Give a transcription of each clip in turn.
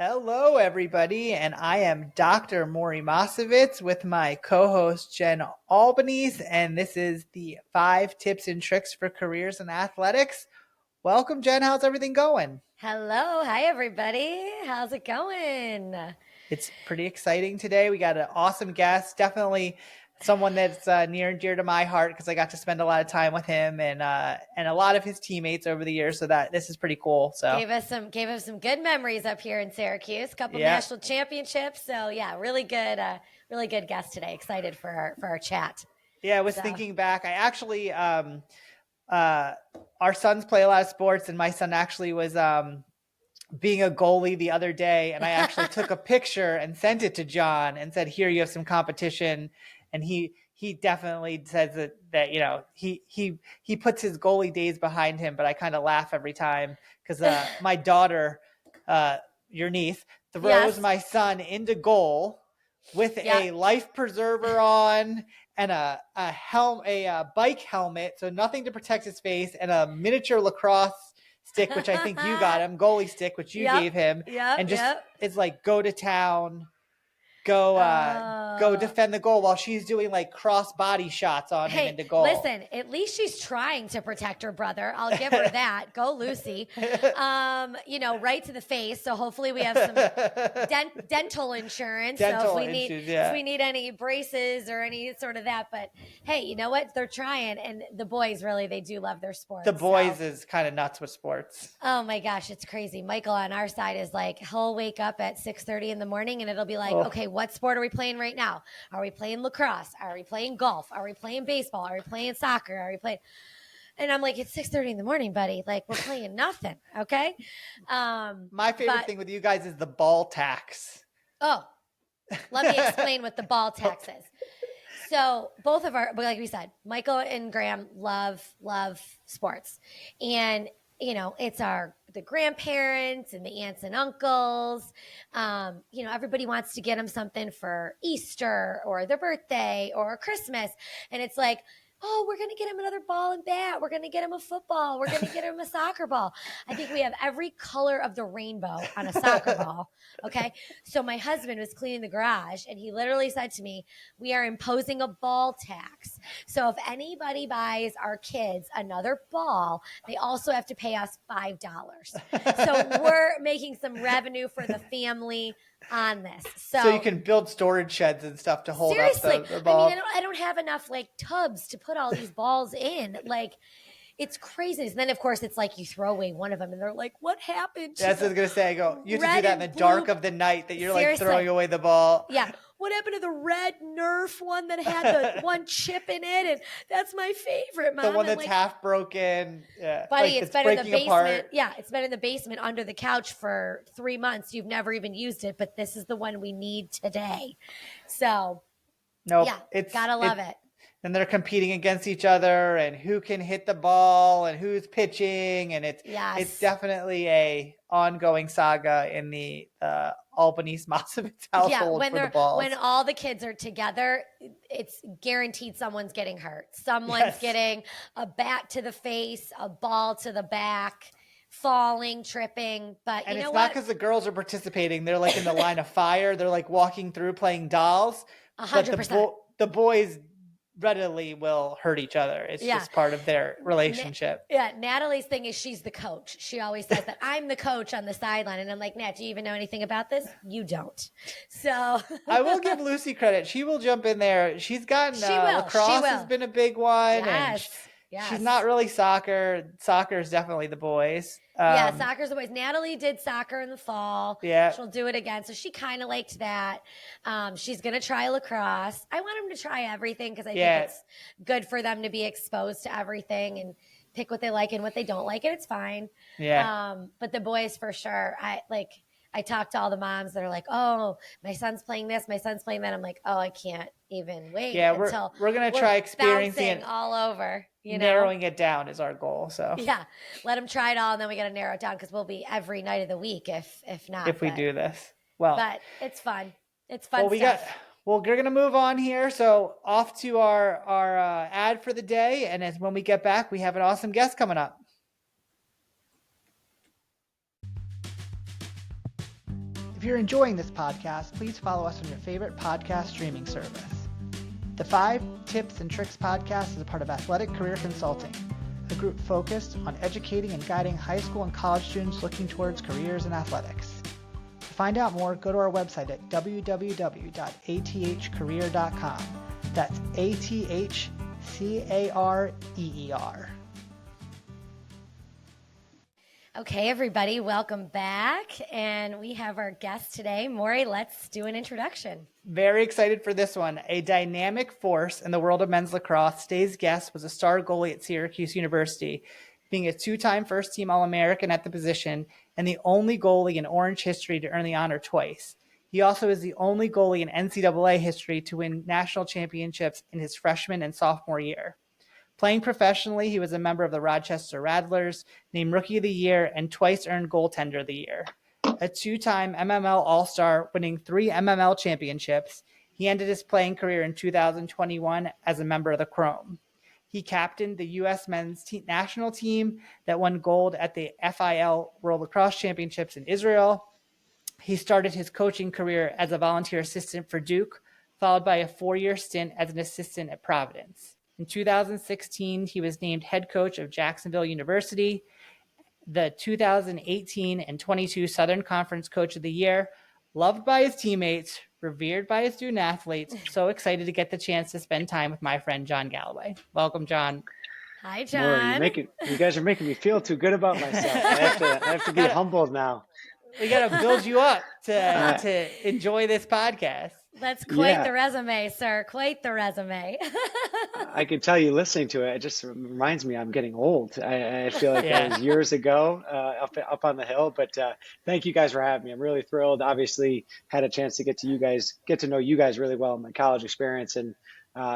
Hello, everybody, and I am Dr. Maury Masovitz with my co-host Jen Albanese, and this is the 5 Tips and Tricks for Careers in Athletics. Welcome, Jen. How's everything going? Hello. Hi, everybody. How's it going? It's pretty exciting today. We got an awesome guest, definitely someone that's near and dear to my heart because I got to spend a lot of time with him and a lot of his teammates over the years. So that this is pretty cool. So gave us some good memories up here in Syracuse. Couple national championships. So yeah, really good guest today. Excited for our chat. Yeah, I was thinking back. I actually our sons play a lot of sports, and my son actually was being a goalie the other day, and I actually took a picture and sent it to John and said, "Here, you have some competition." And he definitely says that you know he puts his goalie days behind him, but I kind of laugh every time because my daughter, your niece, throws my son into goal with a life preserver on and a bike helmet, so nothing to protect his face, and a miniature lacrosse stick, which I think you got him, goalie stick, which you gave him, and just it's like go to town. Go defend the goal while she's doing like cross body shots on him into goal. Listen, at least she's trying to protect her brother. I'll give her that. Go Lucy. Right to the face. So hopefully we have some dental insurance. So if we need any braces or any sort of that. But hey, you know what? They're trying, and the boys really they do love their sports. The boys is kind of nuts with sports. Oh my gosh, it's crazy. Michael on our side is like he'll wake up at 6:30 in the morning and it'll be like, okay, what sport are we playing right now? Are we playing lacrosse? Are we playing golf? Are we playing baseball? Are we playing soccer? Are we playing? And I'm like, it's 6:30 in the morning, buddy. Like we're playing nothing. Okay. My favorite thing with you guys is the ball tax. Oh, let me explain what the ball tax is. So both of our, like we said, Michael and Graham love sports, and it's the grandparents and the aunts and uncles. Everybody wants to get them something for Easter or their birthday or Christmas. And it's like, oh, we're going to get him another ball and bat. We're going to get him a football. We're going to get him a soccer ball. I think we have every color of the rainbow on a soccer ball. Okay. So my husband was cleaning the garage and he literally said to me, we are imposing a ball tax. So if anybody buys our kids another ball, they also have to pay us $5. So we're making some revenue for the family on this. So you can build storage sheds and stuff to hold up the ball. I mean, I don't have enough like tubs to put all these balls in. Like, it's crazy. And then, of course, it's like you throw away one of them and they're like, what happened? That's what I was going to say. You have to do that in the dark of the night that you're like throwing away the ball. Yeah. What happened to the red Nerf one that had the one chip in it? And that's my favorite, Mom. The one that's half broken. Yeah. Buddy, it's been in the basement. Apart. Yeah, it's been in the basement under the couch for 3 months. You've never even used it, but this is the one we need today. So, gotta love it. And they're competing against each other and who can hit the ball and who's pitching. And it's definitely a ongoing saga in the Albanese Masovitz household for the balls. When all the kids are together, it's guaranteed someone's getting hurt. Someone's getting a bat to the face, a ball to the back, falling, tripping. But and it's not because the girls are participating. They're like in the line of fire. They're like walking through playing dolls. 100%. But the boys readily will hurt each other. It's just part of their relationship. Natalie's thing is she's the coach. She always says that I'm the coach on the sideline. And I'm like, Nat, do you even know anything about this? You don't. So I will give Lucy credit. She will jump in there. She's gotten lacrosse has been a big one. Yes. She's not really soccer. Soccer is definitely the boys. Soccer's the boys. Natalie did soccer in the fall. Yeah. She'll do it again. So she kind of liked that. She's going to try lacrosse. I want them to try everything because I think it's good for them to be exposed to everything and pick what they like and what they don't like. And it's fine. Yeah. But the boys for sure. I talked to all the moms that are like, oh, my son's playing this, my son's playing that. I'm like, oh, I can't even wait. Yeah, we're going to try experiencing it all over. Narrowing it down is our goal. So let them try it all, and then we got to narrow it down because we'll be every night of the week if not. If we do this, but it's fun. It's fun. We're going to move on here. So off to our ad for the day, and when we get back, we have an awesome guest coming up. you're enjoying this podcast, please follow us on your favorite podcast streaming service. The 5 Tips and Tricks podcast is a part of Athletic Career Consulting, a group focused on educating and guiding high school and college students looking towards careers in athletics. To find out more, go to our website at www.athcareer.com. That's ATHCAREER. Okay, everybody, welcome back. And we have our guest today. Maury, let's do an introduction. Very excited for this one. A dynamic force in the world of men's lacrosse, today's guest was a star goalie at Syracuse University, being a 2-time first-team All-American at the position and the only goalie in Orange history to earn the honor twice. He also is the only goalie in NCAA history to win national championships in his freshman and sophomore year. Playing professionally, he was a member of the Rochester Rattlers, named Rookie of the Year, and twice earned Goaltender of the Year. A 2-time MLL All-Star, winning 3 MLL Championships, he ended his playing career in 2021 as a member of the Chrome. He captained the U.S. men's national team that won gold at the FIL World Lacrosse Championships in Israel. He started his coaching career as a volunteer assistant for Duke, followed by a 4-year stint as an assistant at Providence. In 2016, he was named head coach of Jacksonville University, the 2018 and 22 Southern Conference Coach of the Year, loved by his teammates, revered by his student athletes. So excited to get the chance to spend time with my friend, John Galloway. Welcome, John. Hi, John. You guys are making me feel too good about myself. I have to be humbled now. We got to build you up to enjoy this podcast. That's quite the resume, sir. Quite the resume. I can tell you, listening to it, it just reminds me I'm getting old. I feel like that was years ago up on the hill. But thank you guys for having me. I'm really thrilled. Obviously, had a chance to get to know you guys really well in my college experience, and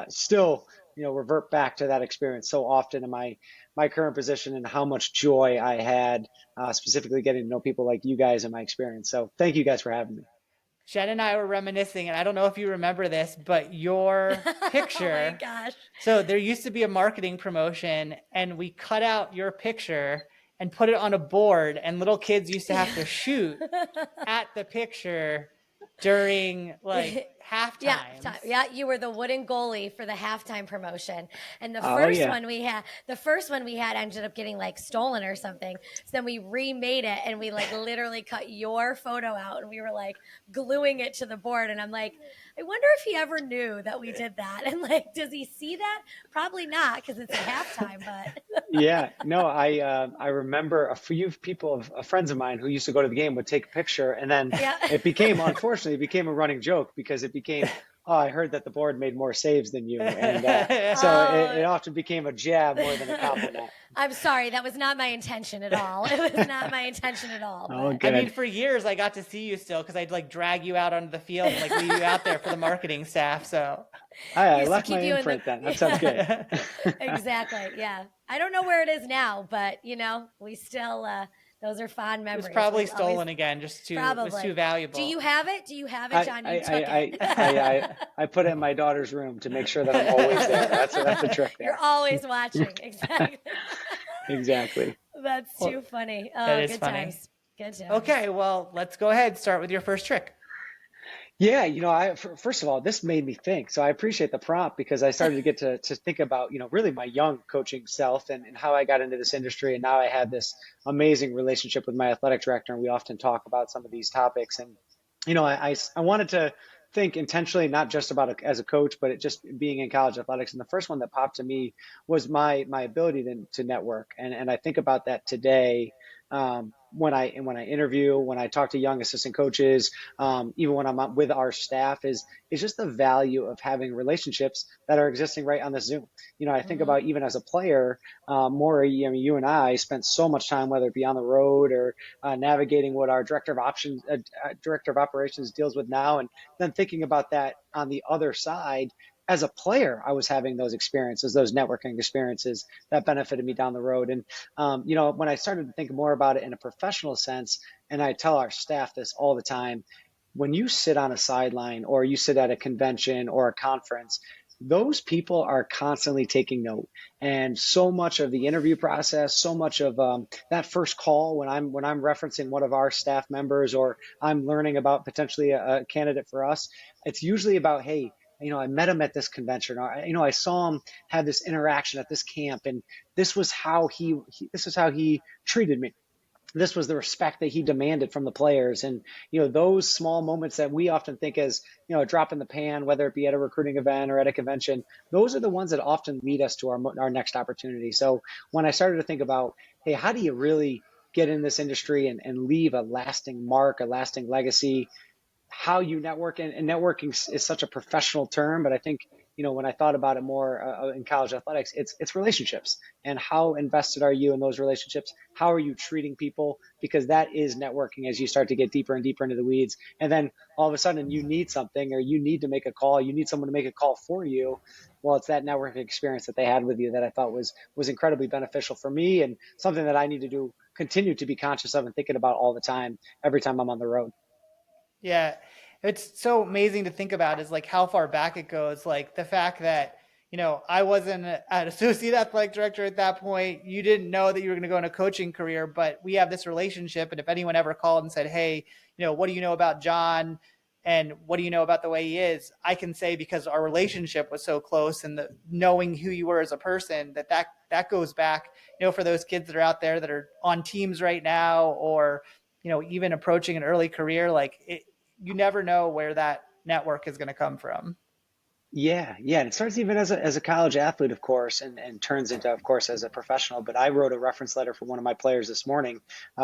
still, revert back to that experience so often in my current position, and how much joy I had specifically getting to know people like you guys in my experience. So thank you guys for having me. Jen and I were reminiscing, and I don't know if you remember this, but your picture. Oh my gosh. So there used to be a marketing promotion, and we cut out your picture and put it on a board, and little kids used to have to shoot at the picture during halftime. Yeah, you were the wooden goalie for the halftime promotion. And the first one we had ended up getting stolen or something. So then we remade it, and we literally cut your photo out, and we were gluing it to the board. And I'm like, I wonder if he ever knew that we did that. And does he see that? Probably not, because it's at halftime, but yeah, no, I remember a few people, friends of mine who used to go to the game would take a picture, and then it became a running joke, because it became, I heard that the board made more saves than you. And so it often became a jab more than a compliment. I'm sorry. That was not my intention at all. It was not my intention at all. Oh, good. I mean, for years, I got to see you still, because I'd drag you out onto the field and leave you out there for the marketing staff. So I left my imprint then. That sounds good. Exactly. Yeah. I don't know where it is now, but we still, those are fond memories. It was probably stolen again, it was too valuable. Do you have it? John? You took it. I put it in my daughter's room to make sure that I'm always there. That's a trick there. You're always watching. Exactly. Exactly. That's too funny. Oh, that is good funny. times. Good times. Okay, well, let's go ahead. Start with your first trick. Yeah, first of all, this made me think. So I appreciate the prompt, because I started to get to think about, really my young coaching self and how I got into this industry. And now I have this amazing relationship with my athletic director, and we often talk about some of these topics. And, I wanted to think intentionally, not just about it as a coach, but it just being in college athletics. And the first one that popped to me was my ability to network. And I think about that today. When I interview, when I talk to young assistant coaches, even when I'm with our staff, is just the value of having relationships that are existing right on this Zoom. I think about even as a player, Maury, you and I spent so much time, whether it be on the road or navigating what our director of operations deals with now, and then thinking about that on the other side. As a player, I was having those experiences, those networking experiences that benefited me down the road. And, when I started to think more about it in a professional sense, and I tell our staff this all the time, when you sit on a sideline or you sit at a convention or a conference, those people are constantly taking note. And so much of the interview process, so much of that first call when I'm referencing one of our staff members, or I'm learning about potentially a candidate for us, it's usually about, hey, I met him at this convention, or I saw him have this interaction at this camp, and this was how he treated me. This was the respect that he demanded from the players. And, those small moments that we often think as, a drop in the pan, whether it be at a recruiting event or at a convention, those are the ones that often lead us to our next opportunity. So when I started to think about, hey, how do you really get in this industry and leave a lasting mark, a lasting legacy, how you network, and networking is such a professional term, but I think, when I thought about it more in college athletics, it's relationships. And how invested are you in those relationships? How are you treating people? Because that is networking as you start to get deeper and deeper into the weeds. And then all of a sudden you need something, or you need to make a call, you need someone to make a call for you. Well, it's that networking experience that they had with you that I thought was incredibly beneficial for me, and something that I need to continue to be conscious of and thinking about all the time, every time I'm on the road. Yeah. It's so amazing to think about is like how far back it goes. Like the fact that, I wasn't an associate athletic director at that point. You didn't know that you were going to go in a coaching career, but we have this relationship. And if anyone ever called and said, hey, what do you know about John? And what do you know about the way he is? I can say, because our relationship was so close, and knowing who you were as a person, that goes back, for those kids that are out there that are on teams right now, or, even approaching an early career, you never know where that network is going to come from. Yeah. And it starts even as a college athlete, of course, and turns into, of course, as a professional. But I wrote a reference letter for one of my players this morning.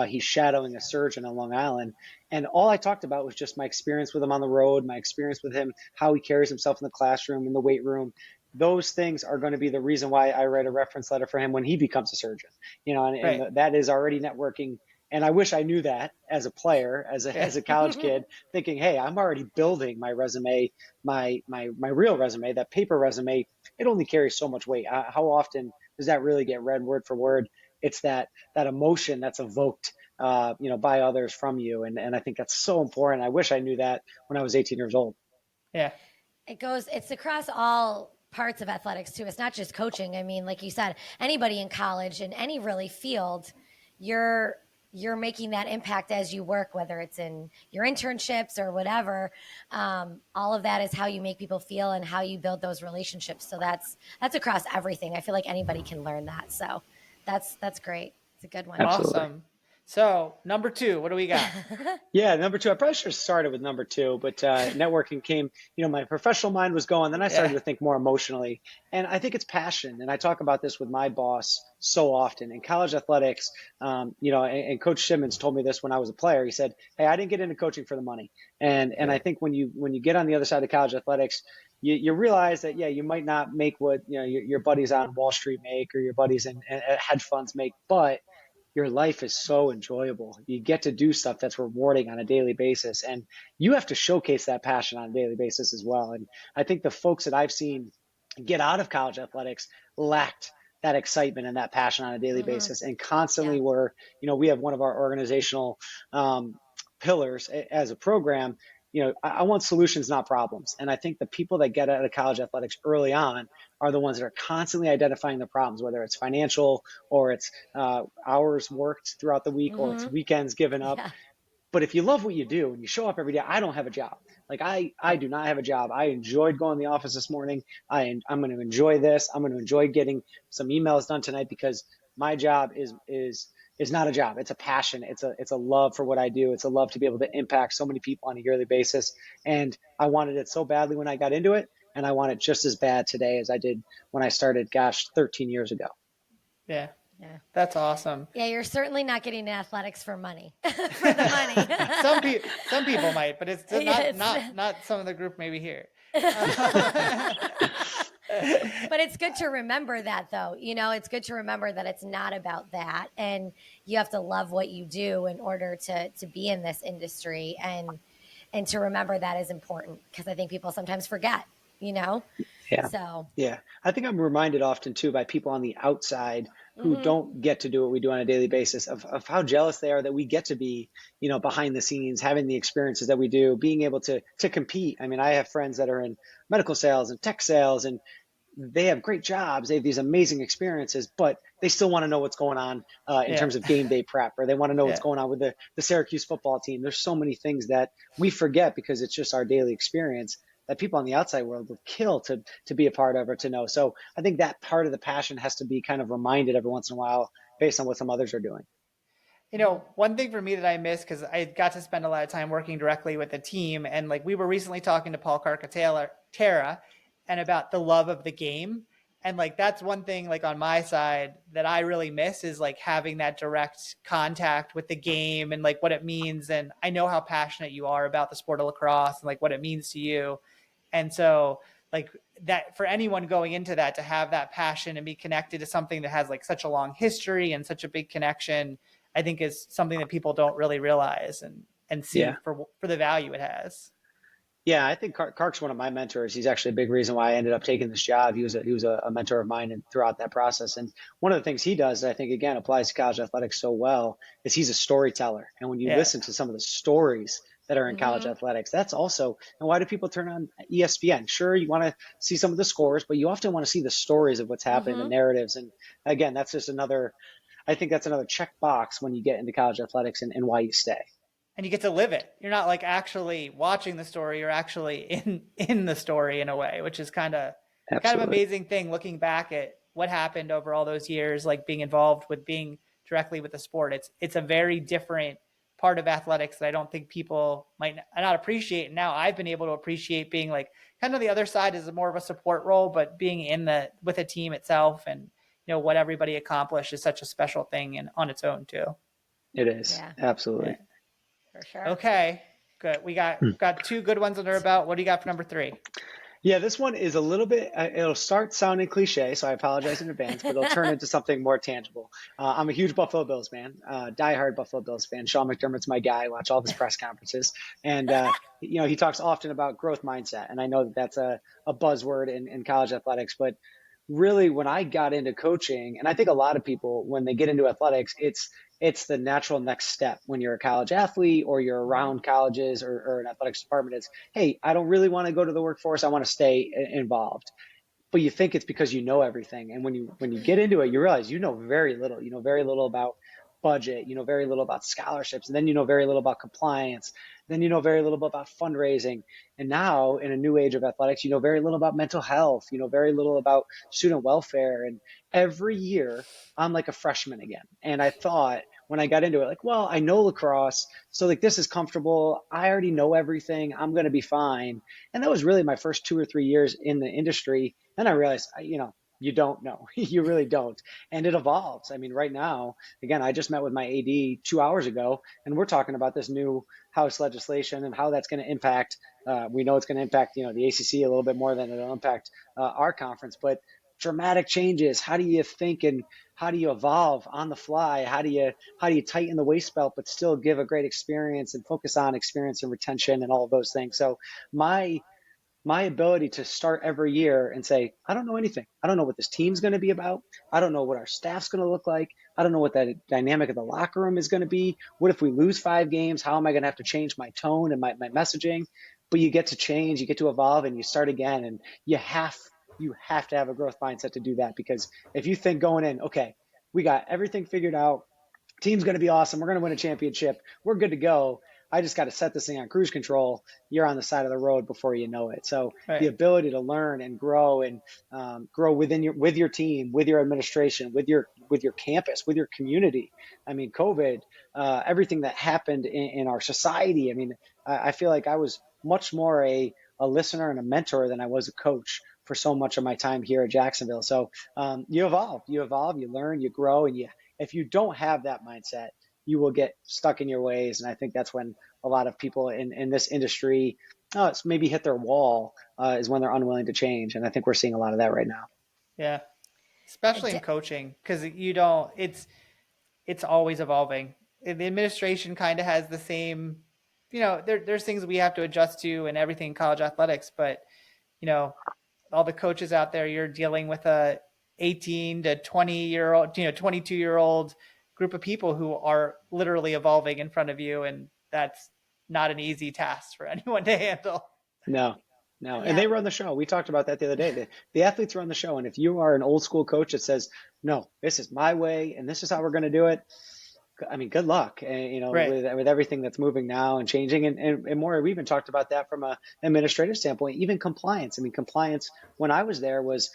He's shadowing a surgeon on Long Island. And all I talked about was just my experience with him on the road, my experience with him, how he carries himself in the classroom, in the weight room. Those things are going to be the reason why I write a reference letter for him when he becomes a surgeon. Right. And that is already networking. And I wish I knew that as a player, as a college kid, thinking, hey, I'm already building my resume, my real resume, that paper resume. It only carries so much weight. How often does that really get read word for word? It's that emotion that's evoked, by others from you. And I think that's so important. I wish I knew that when I was 18 years old. Yeah. It's across all parts of athletics too. It's not just coaching. I mean, like you said, anybody in college, in any really field, you're making that impact as you work, whether it's in your internships or whatever. All of that is how you make people feel and how you build those relationships. So that's across everything. I feel like anybody can learn that. So that's great. It's a good one. Absolutely. Awesome. So number 2, what do we got? Yeah, number 2. I probably should have started with number 2, but networking came, my professional mind was going. Then I started to think more emotionally. And I think it's passion. And I talk about this with my boss so often in college athletics. And Coach Simmons told me this when I was a player. He said, hey, I didn't get into coaching for the money. And I think when you get on the other side of college athletics, you realize that, you might not make what, your buddies on Wall Street make, or your buddies in hedge funds make, but your life is so enjoyable. You get to do stuff that's rewarding on a daily basis, and you have to showcase that passion on a daily basis as well. And I think the folks that I've seen get out of college athletics lacked that excitement and that passion on a daily basis, and constantly were, we have one of our organizational pillars as a program. I want solutions, not problems. And I think the people that get out of college athletics early on are the ones that are constantly identifying the problems, whether it's financial, or it's hours worked throughout the week, or it's weekends given up. Yeah. But if you love what you do and you show up every day, I don't have a job. Like I do not have a job. I enjoyed going to the office this morning. I'm going to enjoy this. I'm going to enjoy getting some emails done tonight, because my job is not a job. It's a passion. It's a love for what I do. It's a love to be able to impact so many people on a yearly basis. And I wanted it so badly when I got into it. And I want it just as bad today as I did when I started, 13 years ago. Yeah. Yeah. That's awesome. Yeah. You're certainly not getting into athletics for money, for the money. some people might, but it's not some of the group maybe here. But it's good to remember that, though. It's good to remember that it's not about that, and you have to love what you do in order to be in this industry, and to remember that is important, because I think people sometimes forget. Yeah. So, Yeah. I think I'm reminded often too by people on the outside who mhm. don't get to do what we do on a daily basis of how jealous they are that we get to be, behind the scenes, having the experiences that we do, being able to compete. I mean, I have friends that are in medical sales and tech sales, and they have great jobs. They have these amazing experiences, but they still want to know what's going on in Yeah. terms of game day prep, or they want to know what's Yeah. going on with the Syracuse football team. There's so many things that we forget because it's just our daily experience that people on the outside world would kill to be a part of or to know. So I think that part of the passion has to be kind of reminded every once in a while based on what some others are doing. One thing for me that I miss, because I got to spend a lot of time working directly with the team, and like we were recently talking to Paul Carcaterra and about the love of the game. And like that's one thing like on my side that I really miss is like having that direct contact with the game and like what it means. And I know how passionate you are about the sport of lacrosse and like what it means to you. And so like that for anyone going into that to have that passion and be connected to something that has like such a long history and such a big connection, I think is something that people don't really realize and see Yeah. for the value it has. Yeah, I think Kark's one of my mentors. He's actually a big reason why I ended up taking this job. He was a mentor of mine and throughout that process. And one of the things he does that I think again applies to college athletics so well is he's a storyteller. And when you Yeah. listen to some of the stories that are in college Mhm. athletics, that's also, and why do people turn on ESPN? Sure, you want to see some of the scores, but you often want to see the stories of what's happening, the Mhm. narratives. And again, that's just I think that's another check box when you get into college athletics and why you stay. And you get to live it. You're not like actually watching the story, you're actually in the story in a way, which is kind of Absolutely. amazing thing looking back at what happened over all those years, like being involved with being directly with the sport. It's a very different part of athletics that I don't think people might not appreciate. And now I've been able to appreciate being like kind of the other side is more of a support role, but being in the with a team itself and what everybody accomplished is such a special thing and on its own too. It is. Yeah, Yeah. Absolutely. for sure. Okay, good. We got two good ones under our belt. What do you got for number three? Yeah, this one is a little bit, it'll start sounding cliche, so I apologize in advance, but it'll turn into something more tangible. I'm a huge Buffalo Bills fan, diehard Buffalo Bills fan. Sean McDermott's my guy. I watch all of his press conferences. And, he talks often about growth mindset. And I know that that's a buzzword in college athletics, but really when I got into coaching, and I think a lot of people, when they get into athletics, it's the natural next step when you're a college athlete or you're around colleges or an athletics department is, hey, I don't really want to go to the workforce. I want to stay involved. But you think it's because you know everything. And when you get into it, you realize you know very little. You know very little about budget, you know very little about scholarships, and then you know very little about compliance, then you know very little about fundraising. And now in a new age of athletics, you know very little about mental health, you know very little about student welfare. And every year I'm like a freshman again. And I thought when I got into it, like, well, I know lacrosse, so like this is comfortable. I already know everything. I'm going to be fine. And that was really my first 2 or 3 years in the industry. Then I realized, you don't know. You really don't. And it evolves. I mean, right now, again, I just met with my AD 2 hours ago, and we're talking about this new House legislation and how that's going to impact. We know it's going to impact, the ACC a little bit more than it'll impact our conference. But dramatic changes. How do you think and how do you evolve on the fly? How do you tighten the waist belt but still give a great experience and focus on experience and retention and all of those things? So my ability to start every year and say, I don't know anything. I don't know what this team's going to be about. I don't know what our staff's going to look like. I don't know what that dynamic of the locker room is going to be. What if we lose 5 games? How am I going to have to change my tone and my messaging? But you get to change, you get to evolve, and you start again. And you have to have a growth mindset to do that, because if you think going in, okay, we got everything figured out, team's going to be awesome, we're going to win a championship, we're good to go, I just got to set this thing on cruise control, you're on the side of the road before you know it. So the Right. ability to learn and grow and grow with your team, with your administration, with your campus, with your community. I mean, COVID, everything that happened in our society. I mean, I feel like I was much more a listener and a mentor than I was a coach for so much of my time here at Jacksonville. So you evolve, you learn, you grow, and if you don't have that mindset, you will get stuck in your ways. And I think that's when a lot of people in this industry, it's maybe hit their wall, is when they're unwilling to change. And I think we're seeing a lot of that right now. Yeah. Especially in D- coaching, because you don't. It's always evolving. The administration kind of has the same. There's things we have to adjust to and everything in college athletics, but you know, all the coaches out there, you're dealing with a 18 to 20-year-old, 22-year-old group of people who are literally evolving in front of you. And that's not an easy task for anyone to handle. No, no. And Yeah. they run the show. We talked about that the other day. The athletes run the show. And if you are an old school coach that says, no, this is my way and this is how we're going to do it, I mean, good luck, Right. with everything that's moving now and changing and more. We even talked about that from an administrative standpoint, even compliance. I mean, compliance when I was there was,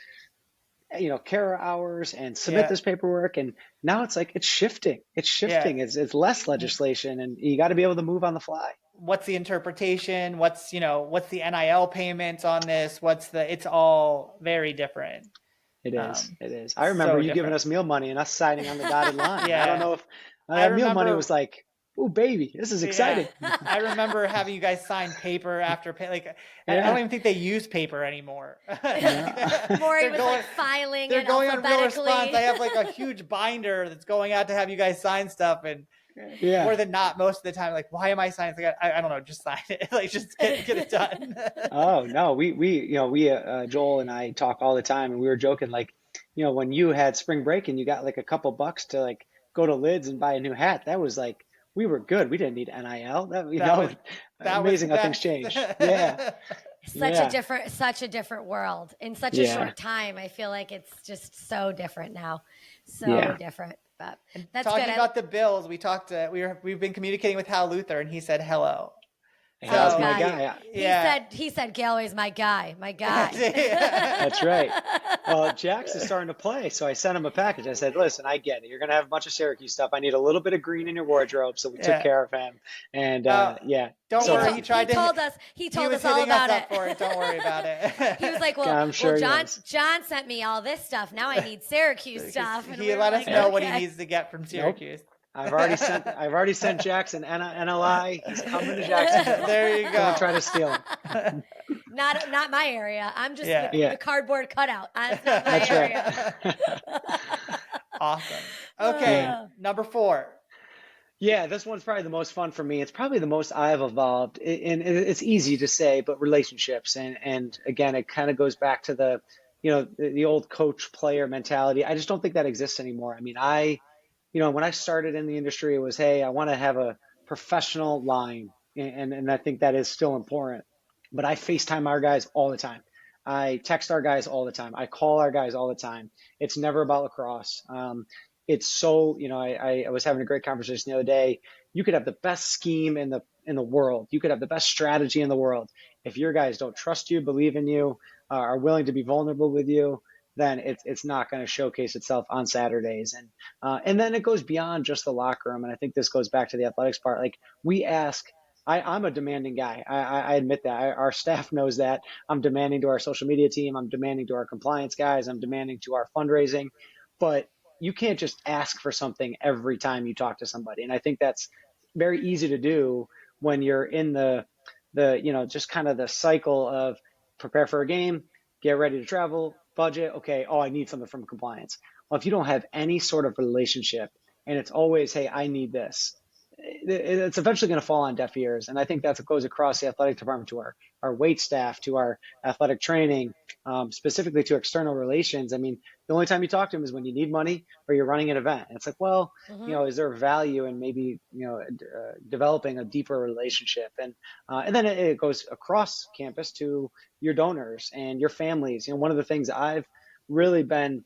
care hours and submit this paperwork. And now it's like, it's shifting. It's less legislation and you got to be able to move on the fly. What's the interpretation? What's the NIL payments on this? It's all very different. It is. It is. I remember you giving us meal money and us signing on the dotted line. Yeah. I don't know if meal money was like, oh baby, this is exciting. Yeah. I remember having you guys sign paper after I don't even think they use paper anymore. Maury was like filing. They're going on Real Response. I have like a huge binder that's going out to have you guys sign stuff, and more than not, most of the time, like, why am I signing? Like, I don't know, just sign it. Like, just get it done. Oh no, we Joel and I talk all the time, and we were joking like, when you had spring break and you got like a couple bucks to like go to Lids and buy a new hat, that was like, we were good. We didn't need NIL. That was amazing how things changed. Yeah. Such a different world in such a short time. I feel like it's just so different now. Different. But that's talking good. about the Bills, we've been communicating with Hal Luther, and he said hello. Hal's my guy. He said Galloway's my guy. That's right. Well, Jax is starting to play, so I sent him a package. I said, listen, I get it. You're going to have a bunch of Syracuse stuff. I need a little bit of green in your wardrobe, so we took care of him. And don't worry. He told us all about it. Don't worry about it. He was like, well, John sent me all this stuff. Now I need Syracuse stuff. And he let us know what he needs to get from Syracuse. Nope. I've already sent Jackson NLI. He's coming to Jacksonville. There you go. Don't try to steal him. Not my area. I'm just the cardboard cutout. That's not my area. Right. Awesome. Okay, number 4. Yeah, this one's probably the most fun for me. It's probably the most I've evolved, and it's easy to say, but relationships, and again, it kind of goes back to the old coach player mentality. I just don't think that exists anymore. I mean, when I started in the industry, it was, hey, I want to have a professional line. And I think that is still important. But I FaceTime our guys all the time. I text our guys all the time. I call our guys all the time. It's never about lacrosse. It's so, I was having a great conversation the other day. You could have the best scheme in the world. You could have the best strategy in the world. If your guys don't trust you, believe in you, are willing to be vulnerable with you, then it's not going to showcase itself on Saturdays. And then it goes beyond just the locker room. And I think this goes back to the athletics part. Like we ask, I'm a demanding guy. I admit that. Our staff knows that. I'm demanding to our social media team. I'm demanding to our compliance guys. I'm demanding to our fundraising. But you can't just ask for something every time you talk to somebody. And I think that's very easy to do when you're in the just kind of the cycle of prepare for a game, get ready to travel, budget. Okay. Oh, I need something from compliance. Well, if you don't have any sort of relationship and it's always, hey, I need this, it's eventually going to fall on deaf ears. And I think that's what goes across the athletic department to our wait staff, to our athletic training, specifically to external relations. I mean, the only time you talk to them is when you need money or you're running an event. And it's like, well, is there value in maybe, developing a deeper relationship? And then it goes across campus to your donors and your families. One of the things I've really been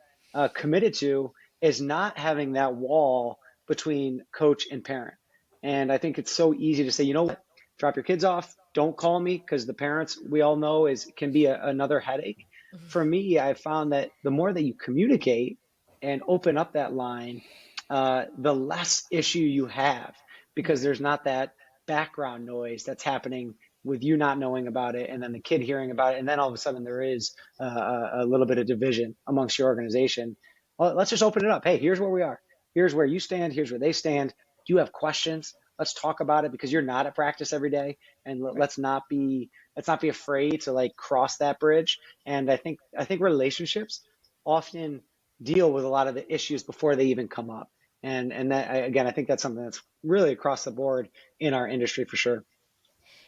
committed to is not having that wall between coach and parent. And I think it's so easy to say, you know what, drop your kids off, don't call me, because the parents, we all know, can be another headache. For me, I've found that the more that you communicate and open up that line, the less issue you have, because there's not that background noise that's happening with you not knowing about it and then the kid hearing about it. And then all of a sudden there is a little bit of division amongst your organization. Well, let's just open it up. Hey, here's where we are. Here's where you stand. Here's where they stand. Do you have questions? Let's talk about it, because you're not at practice every day, and let's not be afraid to like cross that bridge. And I think relationships often deal with a lot of the issues before they even come up. And that, again, I think that's something that's really across the board in our industry for sure.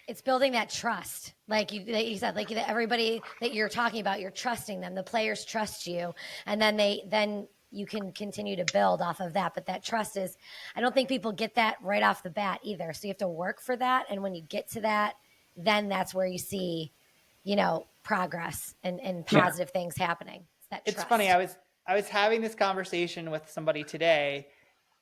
It's building that trust. Like you said, like everybody that you're talking about, you're trusting them. The players trust you. And then you can continue to build off of that. But that trust is, I don't think people get that right off the bat either. So you have to work for that. And when you get to that, then that's where you see, progress and positive things happening. It's funny. I was having this conversation with somebody today,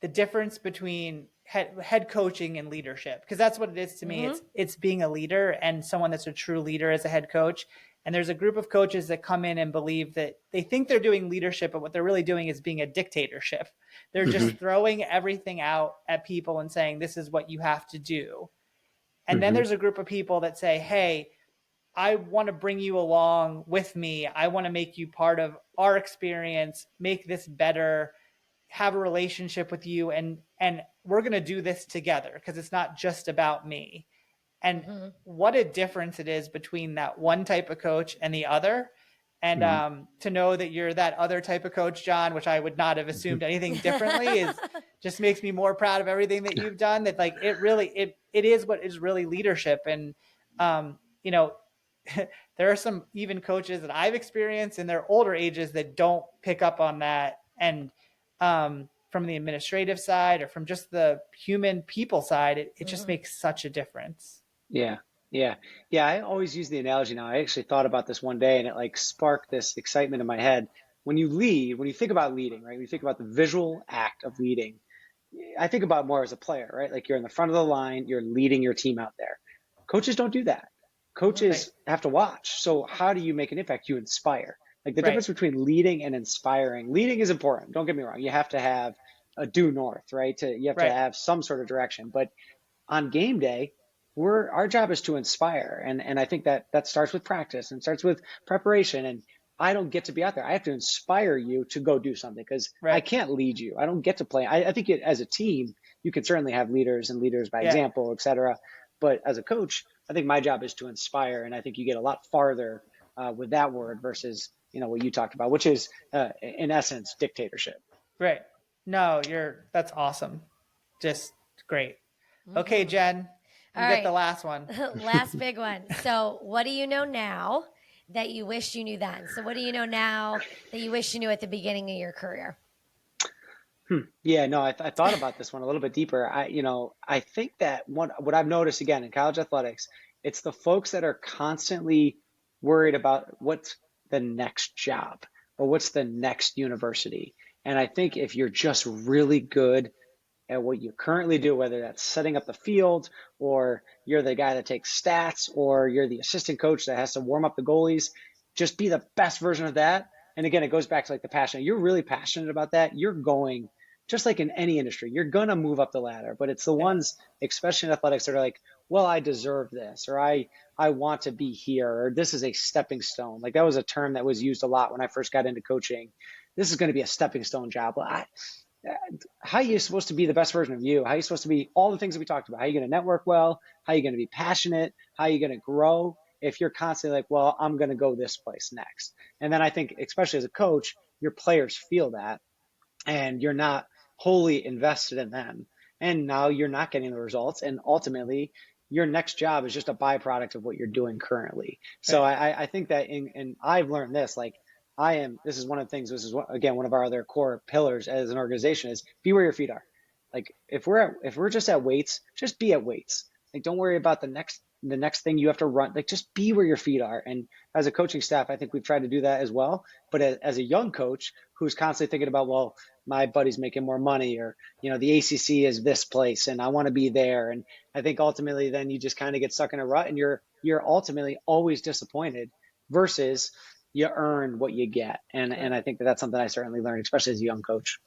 the difference between head coaching and leadership, because that's what it is to me. It's being a leader, and someone that's a true leader as a head coach. And there's a group of coaches that come in and believe that they think they're doing leadership, but what they're really doing is being a dictatorship. They're just throwing everything out at people and saying, this is what you have to do. And then there's a group of people that say, hey, I want to bring you along with me. I want to make you part of our experience, make this better, have a relationship with you. And we're going to do this together because it's not just about me. And what a difference it is between that one type of coach and the other. And to know that you're that other type of coach, John, which I would not have assumed anything differently, just makes me more proud of everything that you've done. That like it really it is what is really leadership. And there are some even coaches that I've experienced in their older ages that don't pick up on that. And from the administrative side or from just the human people side, it just makes such a difference. Yeah. I always use the analogy now. I actually thought about this one day and it like sparked this excitement in my head. When you lead, when you think about leading, right? When you think about the visual act of leading, I think about more as a player, right? Like you're in the front of the line, you're leading your team out there. Coaches don't do that. Coaches have to watch. So how do you make an impact? You inspire. Like the difference between leading and inspiring. Leading is important. Don't get me wrong. You have to have a due north, right? You have to have some sort of direction. But on game day, our job is to inspire. And I think that starts with practice and starts with preparation. And I don't get to be out there. I have to inspire you to go do something because I can't lead you. I don't get to play. I think as a team, you can certainly have leaders and leaders by example, et cetera. But as a coach, I think my job is to inspire. And I think you get a lot farther with that word versus, what you talked about, which is in essence, dictatorship. Right. No, that's awesome. Just great. Okay, Jen, you get the last one. Last big one. So what do you know now that you wish you knew then? So what do you know now that you wish you knew at the beginning of your career? Yeah, no, I thought about this one a little bit deeper. I think that what I've noticed again in college athletics, it's the folks that are constantly worried about what's the next job or what's the next university. And I think if you're just really good at what you currently do, whether that's setting up the field or you're the guy that takes stats or you're the assistant coach that has to warm up the goalies, just be the best version of that. And again, it goes back to like the passion. You're really passionate about that. You're going, just like in any industry, you're going to move up the ladder. But it's the ones, especially in athletics, that are like, well, I deserve this, or I want to be here, or this is a stepping stone. Like that was a term that was used a lot when I first got into coaching. This is going to be a stepping stone job. Well, how are you supposed to be the best version of you? How are you supposed to be all the things that we talked about? How are you going to network well? How are you going to be passionate? How are you going to grow? If you're constantly like, well, I'm going to go this place next. And then I think, especially as a coach, your players feel that and you're not wholly invested in them. And now you're not getting the results. And ultimately, your next job is just a byproduct of what you're doing currently. So I think that, and I've learned this, like this is one of the things, this is again, one of our other core pillars as an organization is be where your feet are. Like if we're just at weights, just be at weights. Like don't worry about the next thing you have to run. Like just be where your feet are. And as a coaching staff, I think we've tried to do that as well. But as a young coach who's constantly thinking about, well, my buddy's making more money, or the ACC is this place and I want to be there. And I think ultimately then you just kind of get stuck in a rut and you're ultimately always disappointed versus you earn what you get. And I think that's something I certainly learned, especially as a young coach.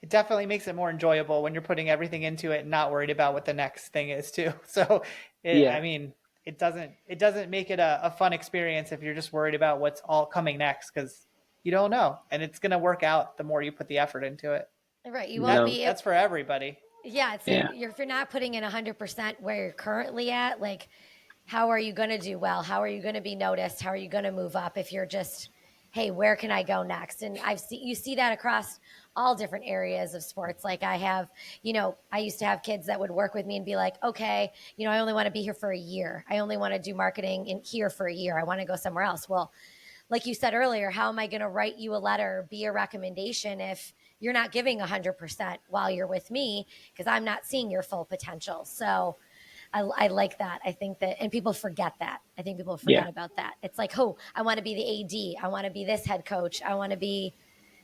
It definitely makes it more enjoyable when you're putting everything into it and not worried about what the next thing is too. So I mean, it doesn't make it a fun experience if you're just worried about what's all coming next, because you don't know. And it's going to work out the more you put the effort into it. Right. You won't be. That's for everybody. Yeah. If you're not putting in 100% where you're currently at, like, how are you going to do well? How are you going to be noticed? How are you going to move up if you're just hey, where can I go next? And you see that across all different areas of sports. Like I have, I used to have kids that would work with me and be like, okay, I only want to be here for a year. I only want to do marketing in here for a year. I want to go somewhere else. Well, like you said earlier, how am I going to write you a letter, be a recommendation if you're not giving 100% while you're with me, because I'm not seeing your full potential. So I like that. I think that, and people forget that. I think people forget about that. It's like, oh, I want to be the AD. I want to be this head coach. I want to be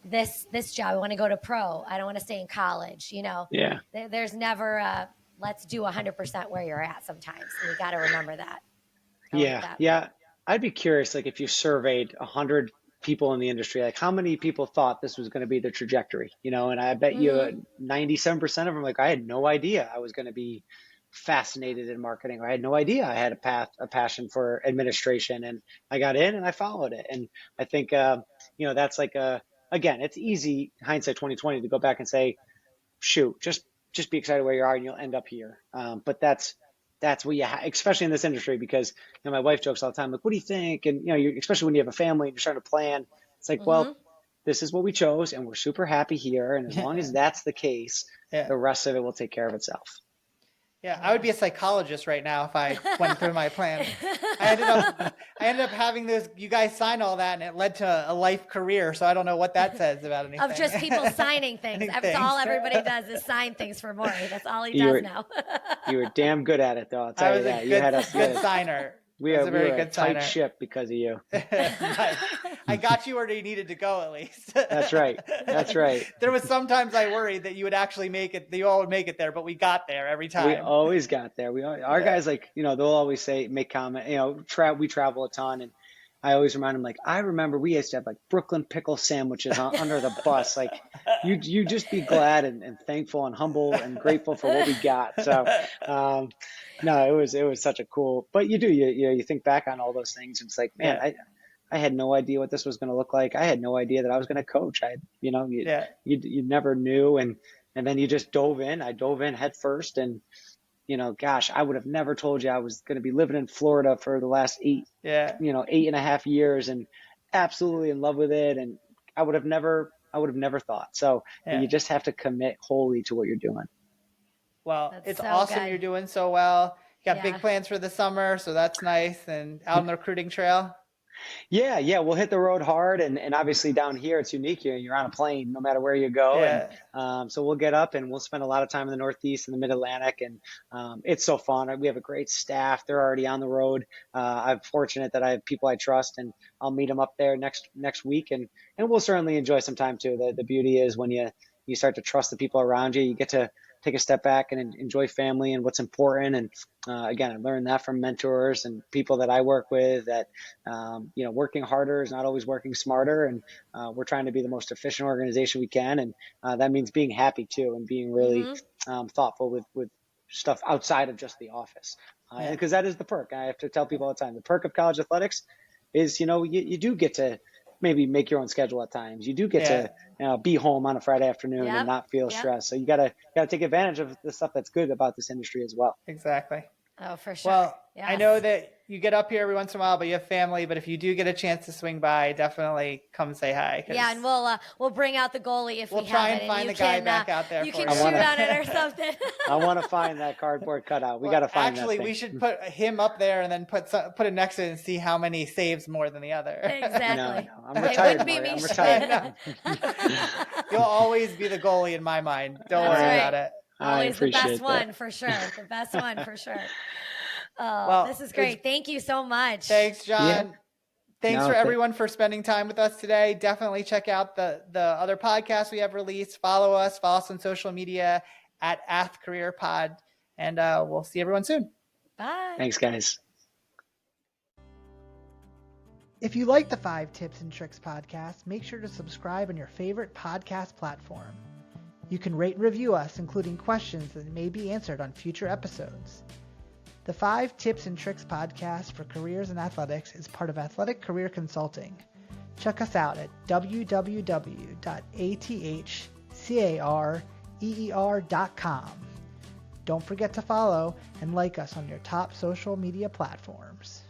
this job. I want to go to pro. I don't want to stay in college. Yeah. There's never let's do 100% where you're at sometimes. And you got to remember that. Yeah. I'd be curious, like if you surveyed 100 people in the industry, like how many people thought this was going to be the trajectory, and I bet you 97% of them, like I had no idea I was going to be fascinated in marketing, or I had no idea I had a passion for administration, and I got in and I followed it. And I think, that's like again, it's easy hindsight 2020 to go back and say, shoot, just be excited where you are and you'll end up here. But that's what you especially in this industry, because my wife jokes all the time, like, what do you think? And especially when you have a family and you're starting to plan, it's like, well, this is what we chose and we're super happy here. And as long as that's the case, the rest of it will take care of itself. Yeah, I would be a psychologist right now if I went through my plan. I ended up having you guys sign all that, and it led to a life career. So I don't know what that says about anything. Of just people signing things. That's all everybody does is sign things for Maury. That's all he does now. You were damn good at it, though. I'll tell you that. You had a good signer. We are a tight ship because of you. I got you where you needed to go, at least. That's right. There was sometimes I worried that you would actually make it. You all would make it there, but we got there every time. We always got there. Our guys, like, they'll always make comment. We travel a ton, and I always remind them, like, I remember we used to have like Brooklyn pickle sandwiches under the bus. Like, you just be glad and thankful and humble and grateful for what we got. So, no, it was such a cool. But you think back on all those things. And it's like, man, I had no idea what this was going to look like. I had no idea that I was going to coach. You never knew, and then you just dove in. I dove in head first, and gosh, I would have never told you I was going to be living in Florida for the last 8.5 years, and absolutely in love with it. And I would have never thought. So you just have to commit wholly to what you're doing. Well, That's it's so awesome. good. You're doing so well. You got big plans for the summer, so that's nice. And out on the recruiting trail. Yeah, we'll hit the road hard, and obviously down here it's unique. You're on a plane no matter where you go, and so we'll get up and we'll spend a lot of time in the Northeast and the Mid-Atlantic, and it's so fun. We have a great staff; they're already on the road. I'm fortunate that I have people I trust, and I'll meet them up there next week, and we'll certainly enjoy some time too. The beauty is when you start to trust the people around you, you get to take a step back and enjoy family and what's important. And again, I learned that from mentors and people that I work with, that working harder is not always working smarter, and we're trying to be the most efficient organization we can, and that means being happy too, and being really thoughtful with stuff outside of just the office, because that is the perk. I have to tell people all the time, the perk of college athletics is you do get to maybe make your own schedule at times. You do get to be home on a Friday afternoon and not feel stressed. So you gotta take advantage of the stuff that's good about this industry as well. Exactly. Oh, for sure. Well, I know that you get up here every once in a while, but you have family. But if you do get a chance to swing by, definitely come say hi. Yeah, and we'll bring out the goalie if we have it. We'll try and find the guy back out there. You can shoot on it or something. I want to find that cardboard cutout. We got to find that thing. We should put him up there and then put it next to it and see how many saves more than the other. Exactly. No, I'm retired. I'm retired. You'll always be the goalie in my mind. Don't worry about it. Always the best one for sure. The best one for sure. Oh, well, this is great. Thank you so much. Thanks, John. Yeah. Thanks for everyone for spending time with us today. Definitely check out the other podcasts we have released. Follow us on social media at @AthCareerPod. And we'll see everyone soon. Bye. Thanks, guys. If you like the 5 Tips and Tricks podcast, make sure to subscribe on your favorite podcast platform. You can rate and review us, including questions that may be answered on future episodes. The 5 Tips and Tricks podcast for careers in athletics is part of Athletic Career Consulting. Check us out at www.athcareer.com. Don't forget to follow and like us on your top social media platforms.